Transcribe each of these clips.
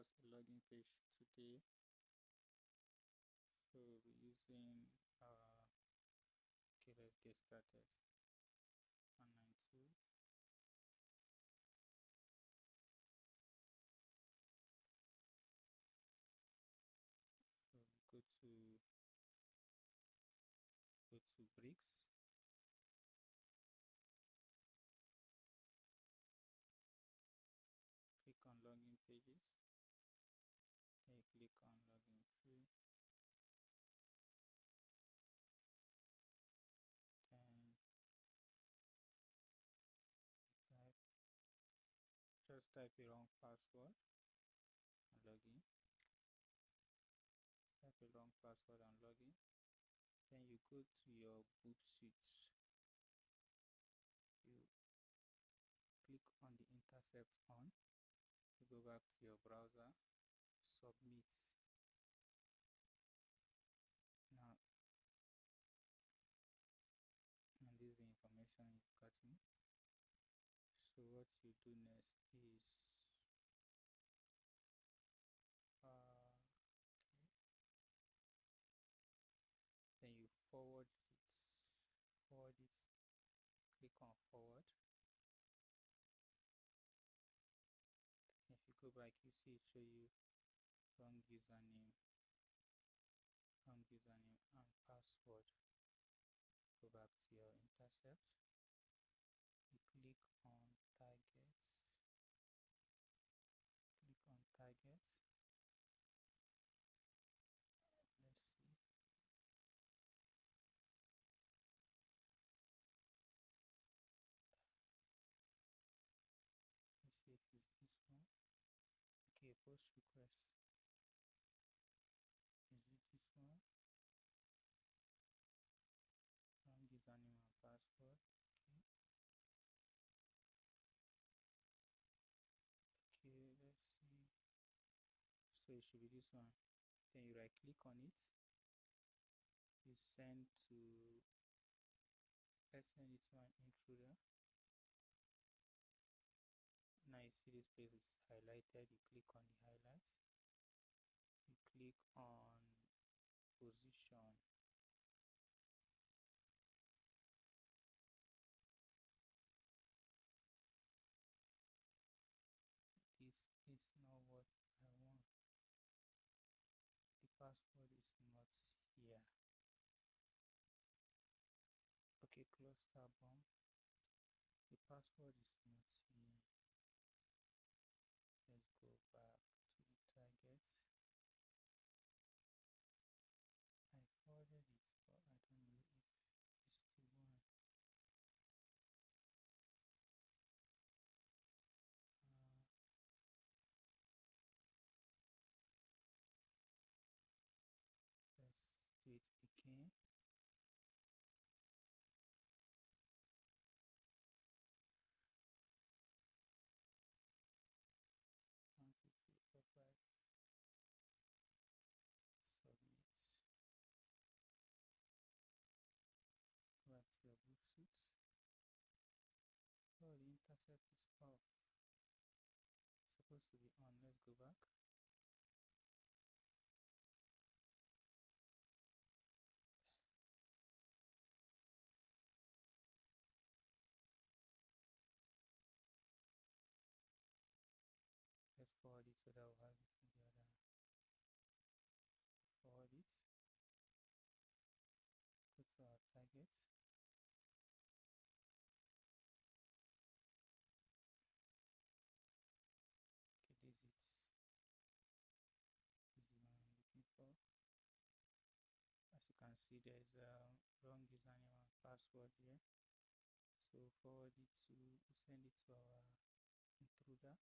us a login page today. So we'll be using okay, let's get started. 192. So go to bricks. Click on login pages. Then you click on login free. Then just type a wrong password and login. Type a wrong password and login. Then you go to your Burp Suite. You click on the intercept on. You go back to your browser. Submit. Now, and this is the information you've gotten. So what you do next is then you forward it. Click on forward. If you go back, you see it show you wrong username and password. Go back to your intercept. You click on targets. Let's see. Let's see if it's this one. Okay, post request. Is it this one? Wrong username and password. Okay, let's see. So it should be this one. Then you right click on it. You send to, let's send it to an intruder. Now you see this place is highlighted. You click on the highlight. You click on position. This is not what I want. The password is not here. Okay, cluster bomb. The password is not here. Let's go back to the target. I forwarded it, but I don't know if it's the one. Let's do it again. One, two, three, four, five. Submit. Go back to your Burp Suite. Oh, the intercept is off. It's supposed to be on. Let's go back. Let's forward it so that we'll have it in the other. Forward it. Go to our target. Okay, this is the one I'm looking for. As you can see, there's a wrong username and password here. So forward it to, send it to our intruder.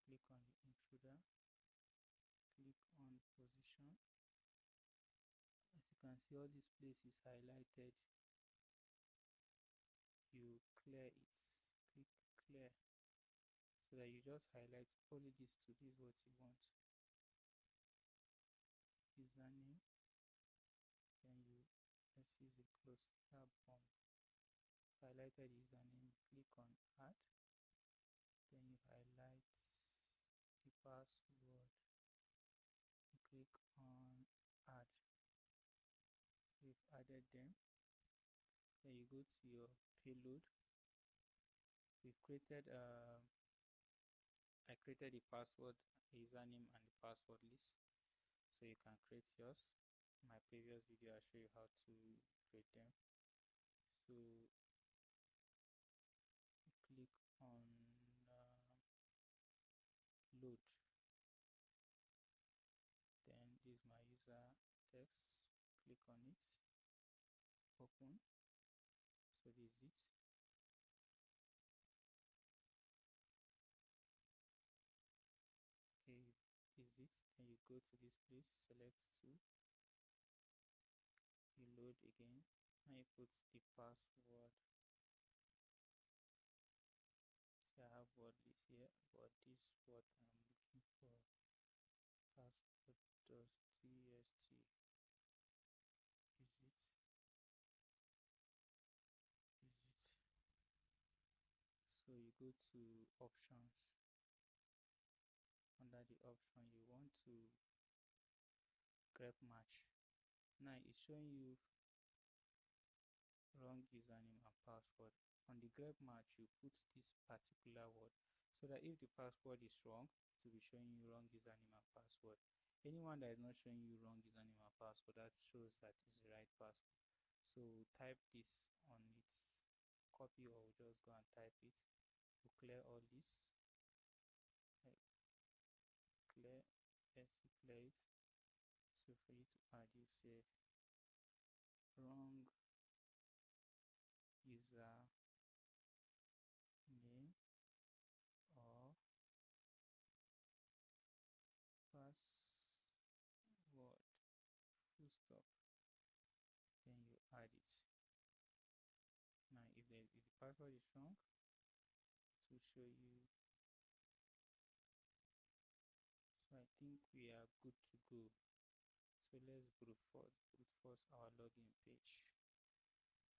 Click on the intruder. Click on position. As you can see, all this place is highlighted. You clear it. Click clear, so that you just highlight only this to this what you want. Username. Then you, let's use a cluster bomb. Highlighted username. Click on add. then you highlight the password, you click on add. So you've added them, then you go to your payload. We've created I created the password, username and the password list, so you can create yours. In my previous video I show you how to create them. So you click on load, then this is my user text, click on it, open. So this is it. Okay, is it, then you go to this place, select 2, you load again, and you put the password. See, I have word list here, but this is what I'm looking for. Password.txt, is it, so you go to options. Under the option you want to grep match. Now it's showing you wrong username and password. On the grep match you put this particular word, so that if the password is wrong, it will be showing you wrong username and password. Anyone that is not showing you wrong username and password, that shows that it's the right password. So type this on its copy, or we'll just go and type it. We'll clear all this, clear, yes, you clear it. So for you to add, you say wrong user name or password, full stop, then you add it. Now if the password is wrong, it will show you. So I think we are good to go. So let's brute force our login page.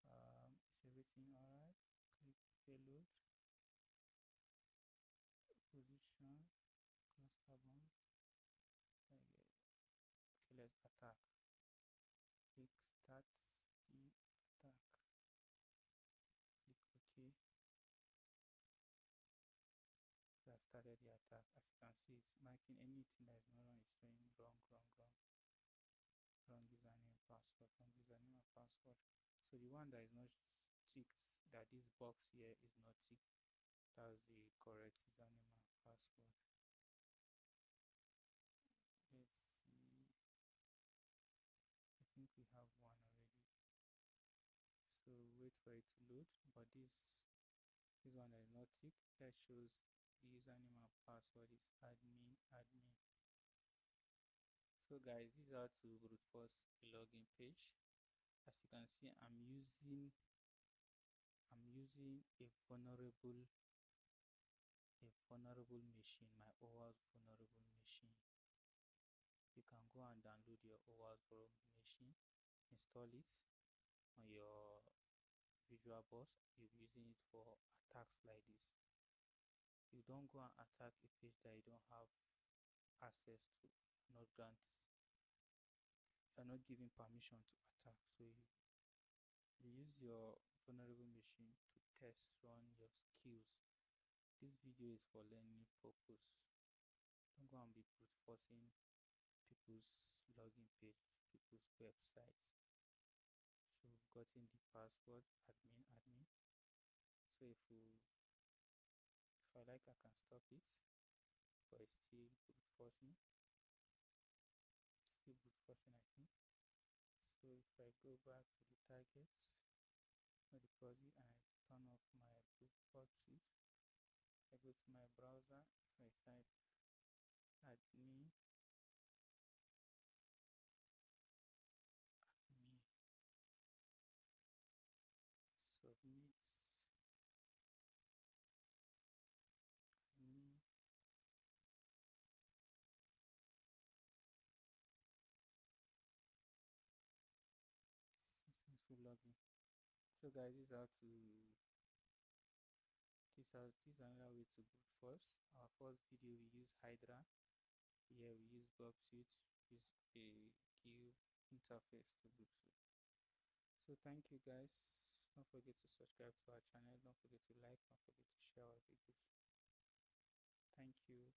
Is everything alright? Click payload, position, cluster bound. Okay, let's attack. Click start the attack. Click OK. That started the attack. As you can see, it's marking anything that is not wrong, it's showing wrong username, password, wrong username and password. So the one that is not ticked, that this box here is not ticked, that's the correct username and password. Let's see, I think we have one already. So wait for it to load, but this one that is not ticked, that shows the username and password is admin. So guys, this is how to brute force a login page. As you can see, I'm using a vulnerable machine, my OWASP vulnerable machine. You can go and download your OWASP vulnerable machine, install it on your Visual Boss. You'll be using it for attacks like this. You don't go and attack a page that you don't have access to, not grant, you're not giving permission to attack. So you use your vulnerable machine to test run your skills. This video is for learning purpose. Don't go and be brute forcing people's login page, people's websites. So we've gotten the password, admin. So if I like, I can stop it, but it's still brute forcing. I think. So if I go back to the target, or the project, and I turn off my Burp Suite, I go to my browser, if I type admin, submit, admin, successful login. So guys, this is how to This is another way to boot force. Our first video we use Hydra. Here we use Burp Suite, use a queue interface to boot suite. So thank you guys. Don't forget to subscribe to our channel. Don't forget to like. Don't forget to share our videos. Thank you.